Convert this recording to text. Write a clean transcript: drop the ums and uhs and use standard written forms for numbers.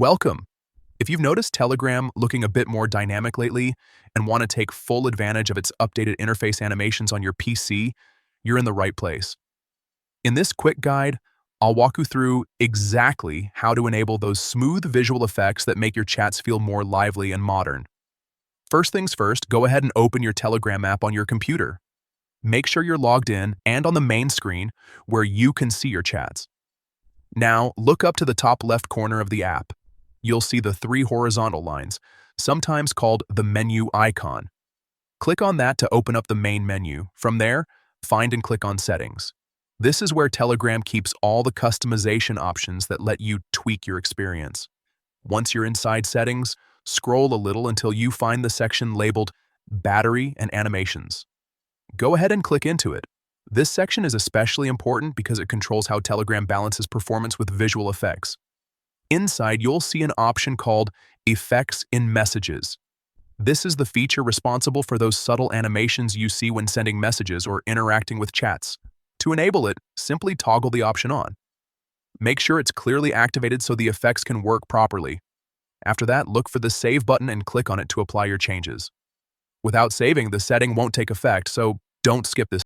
Welcome! If you've noticed Telegram looking a bit more dynamic lately and want to take full advantage of its updated interface animations on your PC, you're in the right place. In this quick guide, I'll walk you through exactly how to enable those smooth visual effects that make your chats feel more lively and modern. First things first, go ahead and open your Telegram app on your computer. Make sure you're logged in and on the main screen where you can see your chats. Now, look up to the top left corner of the app. You'll see the three horizontal lines, sometimes called the menu icon. Click on that to open up the main menu. From there, find and click on Settings. This is where Telegram keeps all the customization options that let you tweak your experience. Once you're inside Settings, scroll a little until you find the section labeled Battery and Animations. Go ahead and click into it. This section is especially important because it controls how Telegram balances performance with visual effects. Inside, you'll see an option called Effects in Messages. This is the feature responsible for those subtle animations you see when sending messages or interacting with chats. To enable it, simply toggle the option on. Make sure it's clearly activated so the effects can work properly. After that, look for the Save button and click on it to apply your changes. Without saving, the setting won't take effect, so don't skip this